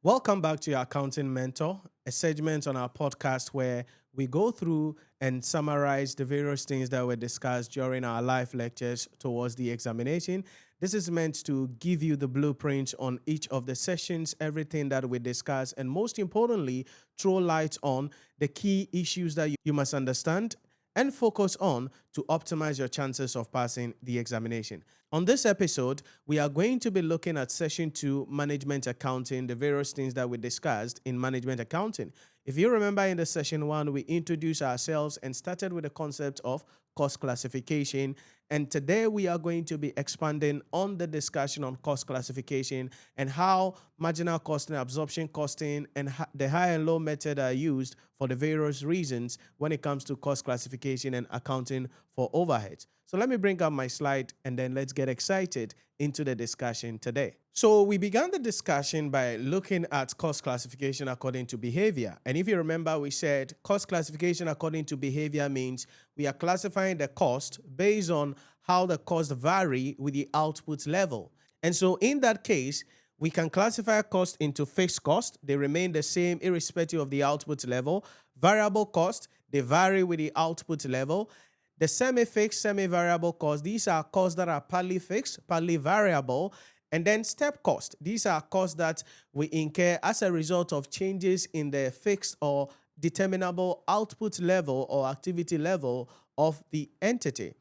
Welcome back to your Accounting Mentor, a segment on our podcast where we go through and summarize the various things that were discussed during our live lectures towards the examination. This is meant to give you the blueprint on each of the sessions, everything that we discuss, and most importantly, throw light on the key issues that you must understand and focus on to optimize your chances of passing the examination. On this episode, we are going to be looking at session 2, management accounting, the various things that we discussed in management accounting. If you remember in the session 1, we introduced ourselves and started with the concept of cost classification. And today we are going to be expanding on the discussion on cost classification and how marginal costing, absorption costing, and the high and low method are used for the various reasons when it comes to cost classification and accounting for overheads. So let me bring up my slide and then let's get excited into the discussion today. So we began the discussion by looking at cost classification according to behavior. And if you remember, we said cost classification according to behavior means we are classifying the cost based on how the costs vary with the output level. And so in that case, we can classify cost into fixed cost. They remain the same irrespective of the output level. Variable cost, they vary with the output level. The semi-fixed, semi-variable costs, these are costs that are partly fixed, partly variable. And then step cost, these are costs that we incur as a result of changes in the fixed or determinable output level or activity level of the entity.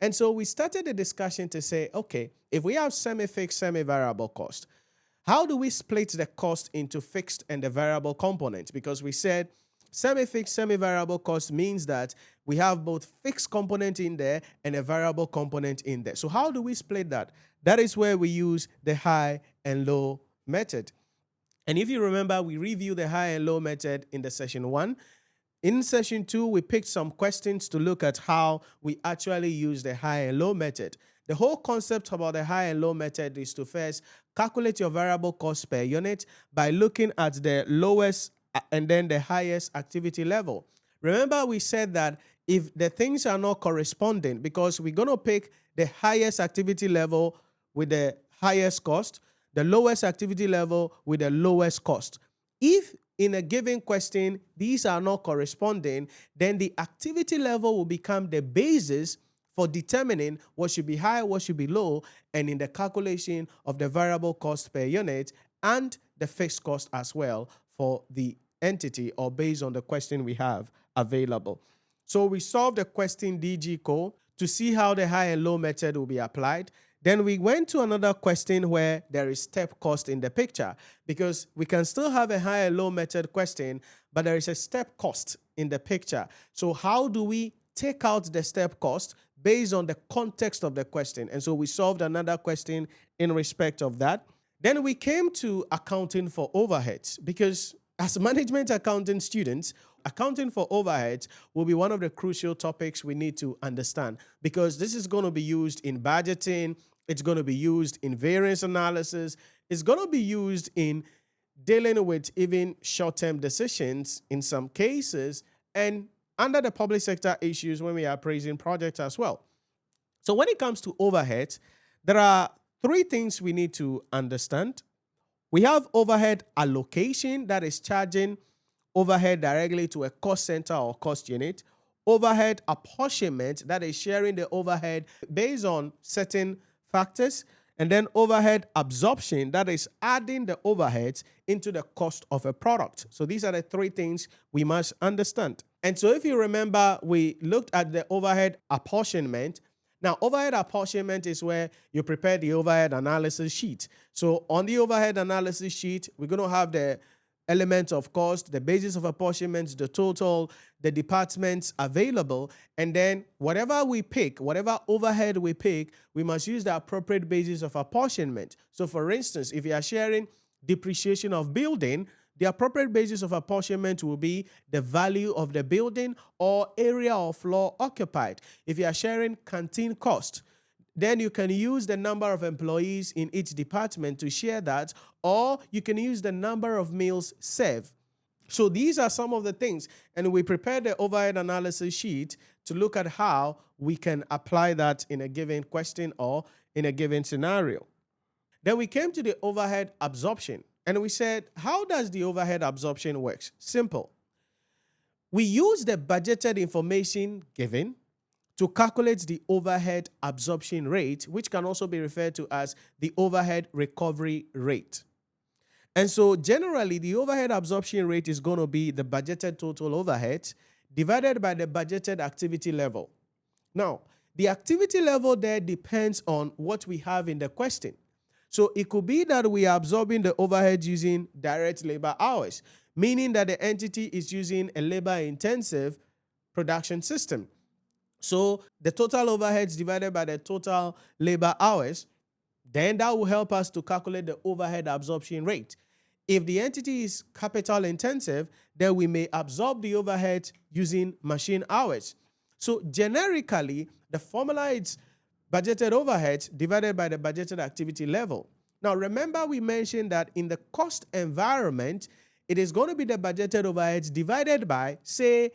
And so we started the discussion to say, okay, if we have semi-fixed, semi-variable cost, how do we split the cost into fixed and the variable components? Because we said semi-fixed, semi-variable cost means that we have both fixed component in there and a variable component in there. So how do we split that? That is where we use the high and low method. And if you remember, we reviewed the high and low method in the session 1. In session 2, we picked some questions to look at how we actually use the high and low method. The whole concept about the high and low method is to first calculate your variable cost per unit by looking at the lowest and then the highest activity level. Remember, we said that if the things are not corresponding, because we're going to pick the highest activity level with the highest cost, the lowest activity level with the lowest cost. If in a given question, these are not corresponding, then the activity level will become the basis for determining what should be high, what should be low, and in the calculation of the variable cost per unit and the fixed cost as well for the entity or based on the question we have available. So we solved the question DG code to see how the high and low method will be applied. Then we went to another question where there is step cost in the picture, because we can still have a high and low method question, but there is a step cost in the picture. So how do we take out the step cost based on the context of the question? And so we solved another question in respect of that. Then we came to accounting for overheads, because as management accounting students, accounting for overheads will be one of the crucial topics we need to understand, because this is going to be used in budgeting, it's going to be used in variance analysis, it's going to be used in dealing with even short-term decisions in some cases, and under the public sector issues when we are appraising projects as well. So when it comes to overheads, there are 3 things we need to understand. We have overhead allocation, that is charging overhead directly to a cost center or cost unit. Overhead apportionment, that is sharing the overhead based on certain factors. And then overhead absorption, that is adding the overheads into the cost of a product. So these are the 3 things we must understand. And so if you remember, we looked at the overhead apportionment. Now, overhead apportionment is where you prepare the overhead analysis sheet. So on the overhead analysis sheet, we're going to have the elements of cost, the basis of apportionment, the total, the departments available, and then whatever we pick, whatever overhead we pick, we must use the appropriate basis of apportionment. So for instance, if you are sharing depreciation of building, the appropriate basis of apportionment will be the value of the building or area of floor occupied. If you are sharing canteen cost, then you can use the number of employees in each department to share that, or you can use the number of meals served. So these are some of the things, and we prepared the overhead analysis sheet to look at how we can apply that in a given question or in a given scenario. Then we came to the overhead absorption. And we said, how does the overhead absorption work? Simple. We use the budgeted information given to calculate the overhead absorption rate, which can also be referred to as the overhead recovery rate. And so generally, the overhead absorption rate is going to be the budgeted total overhead divided by the budgeted activity level. Now, the activity level there depends on what we have in the question. So it could be that we are absorbing the overhead using direct labor hours, meaning that the entity is using a labor-intensive production system. So the total overheads divided by the total labor hours, then that will help us to calculate the overhead absorption rate. If the entity is capital intensive, then we may absorb the overhead using machine hours. So generically, the formula is budgeted overhead divided by the budgeted activity level. Now, remember we mentioned that in the cost environment, it is going to be the budgeted overheads divided by, say,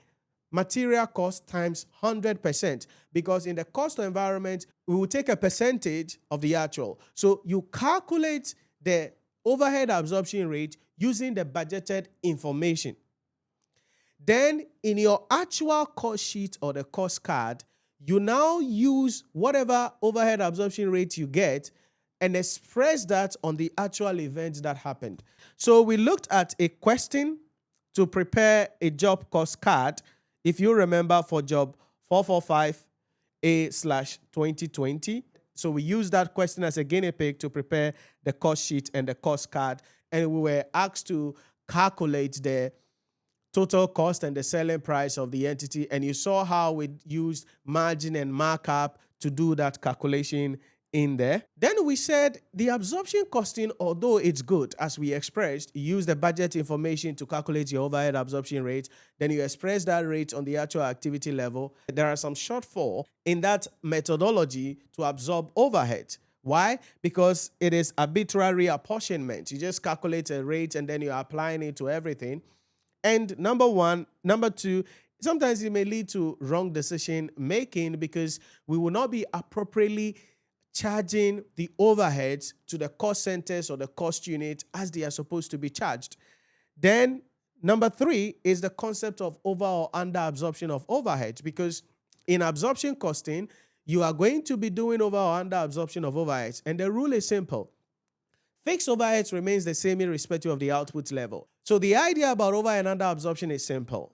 material cost times 100%, because in the cost environment, we will take a percentage of the actual. So you calculate the overhead absorption rate using the budgeted information. Then in your actual cost sheet or the cost card, you now use whatever overhead absorption rate you get and express that on the actual event that happened. So we looked at a question to prepare a job cost card, if you remember, for job 445A/2020. So we used that question as a guinea pig to prepare the cost sheet and the cost card. And we were asked to calculate the total cost and the selling price of the entity. And you saw how we used margin and markup to do that calculation in there. Then we said the absorption costing, although it's good, as we expressed, you use the budget information to calculate your overhead absorption rate. Then you express that rate on the actual activity level. There are some shortfall in that methodology to absorb overhead. Why? Because it is arbitrary apportionment. You just calculate a rate and then you're applying it to everything. And number one. Number two, sometimes it may lead to wrong decision making because we will not be appropriately charging the overheads to the cost centers or the cost unit as they are supposed to be charged. Then number three is the concept of over or under absorption of overheads, because in absorption costing, you are going to be doing over or under absorption of overheads. And the rule is simple. Fixed overheads remains the same irrespective of the output level. So the idea about over and under absorption is simple.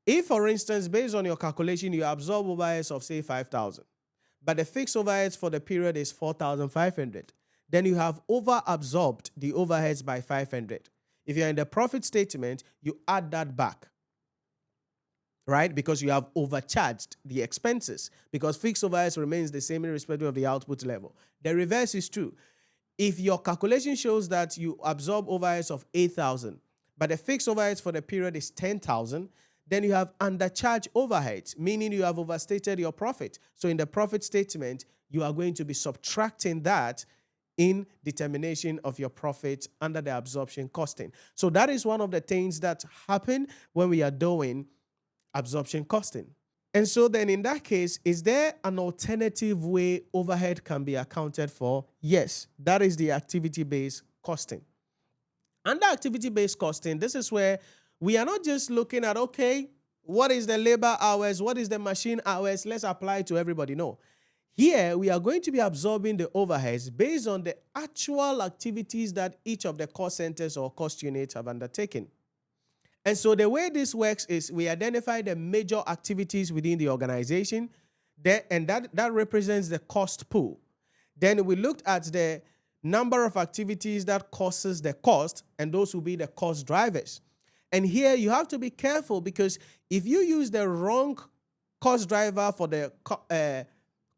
If, for instance, based on your calculation, you absorb overheads of, say, 5,000, but the fixed overheads for the period is 4,500, then you have over-absorbed the overheads by 500. If you're in the profit statement, you add that back, right? Because you have overcharged the expenses, because fixed overheads remains the same irrespective of the output level. The reverse is true. If your calculation shows that you absorb overheads of 8,000, but the fixed overheads for the period is 10,000, then you have undercharged overheads, meaning you have overstated your profit. So in the profit statement, you are going to be subtracting that in determination of your profit under the absorption costing. So that is one of the things that happen when we are doing absorption costing. And so then in that case, is there an alternative way overhead can be accounted for? Yes, that is the activity-based costing. Under activity-based costing, this is where we are not just looking at, okay, what is the labor hours? What is the machine hours? Let's apply it to everybody. No. Here, we are going to be absorbing the overheads based on the actual activities that each of the cost centers or cost units have undertaken. And so the way this works is we identify the major activities within the organization, and that represents the cost pool. Then we looked at the number of activities that causes the cost, and those will be the cost drivers. And here you have to be careful, because if you use the wrong cost driver for the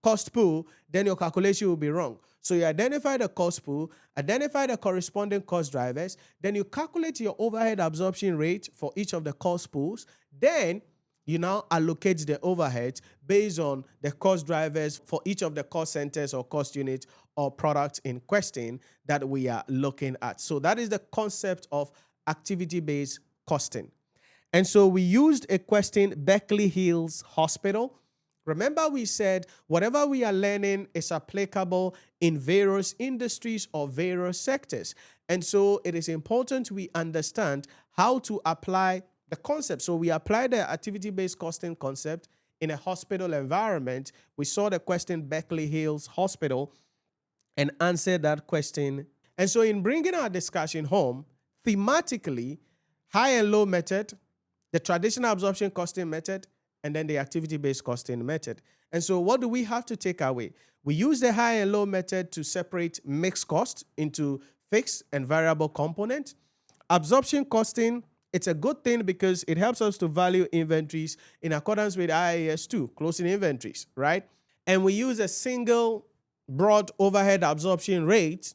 cost pool, then your calculation will be wrong. So you identify the cost pool, identify the corresponding cost drivers, then you calculate your overhead absorption rate for each of the cost pools. Then you now allocate the overheads based on the cost drivers for each of the cost centers or cost units or products in question that we are looking at. So that is the concept of activity-based costing. And so we used a question, Berkeley Hills Hospital, Remember, we said whatever we are learning is applicable in various industries or various sectors. And so it is important we understand how to apply the concept. So we apply the activity-based costing concept in a hospital environment. We saw the question Berkeley Hills Hospital and answered that question. And so in bringing our discussion home, thematically, high and low method, the traditional absorption costing method, and then the activity-based costing method. And so what do we have to take away? We use the high and low method to separate mixed cost into fixed and variable components. Absorption costing, it's a good thing because it helps us to value inventories in accordance with IAS 2, closing inventories, right? And we use a single broad overhead absorption rate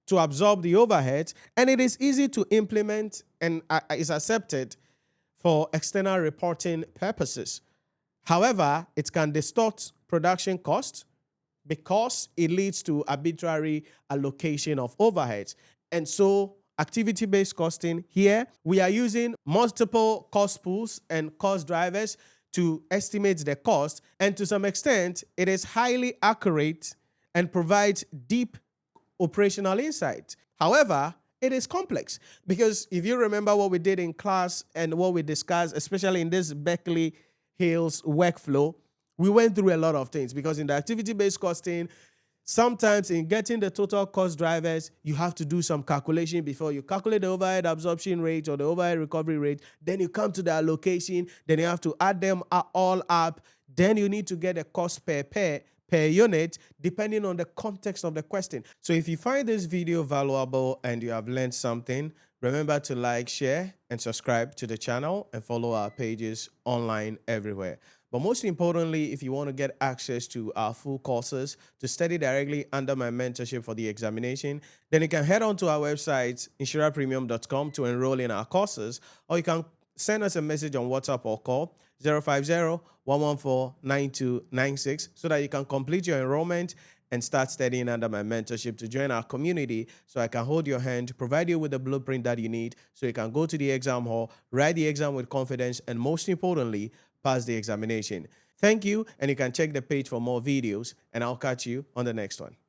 to absorb the overhead, and it is easy to implement and is accepted for external reporting purposes. However, it can distort production costs because it leads to arbitrary allocation of overheads. And so activity-based costing here, we are using multiple cost pools and cost drivers to estimate the cost. And to some extent, it is highly accurate and provides deep operational insight. However, it is complex because if you remember what we did in class and what we discussed, especially in this Berkeley Hills workflow, we went through a lot of things because in the activity-based costing, sometimes in getting the total cost drivers, you have to do some calculation before you calculate the overhead absorption rate or the overhead recovery rate. Then you come to the allocation, then you have to add them all up. Then you need to get a cost per unit, depending on the context of the question. So if you find this video valuable and you have learned something, remember to like, share, and subscribe to the channel and follow our pages online everywhere. But most importantly, if you want to get access to our full courses to study directly under my mentorship for the examination, then you can head on to our website, NhyiraPremium.com, to enroll in our courses, or you can send us a message on WhatsApp or call 050-114-9296 so that you can complete your enrollment and start studying under my mentorship to join our community so I can hold your hand, provide you with the blueprint that you need so you can go to the exam hall, write the exam with confidence, and most importantly, pass the examination. Thank you, and you can check the page for more videos, and I'll catch you on the next one.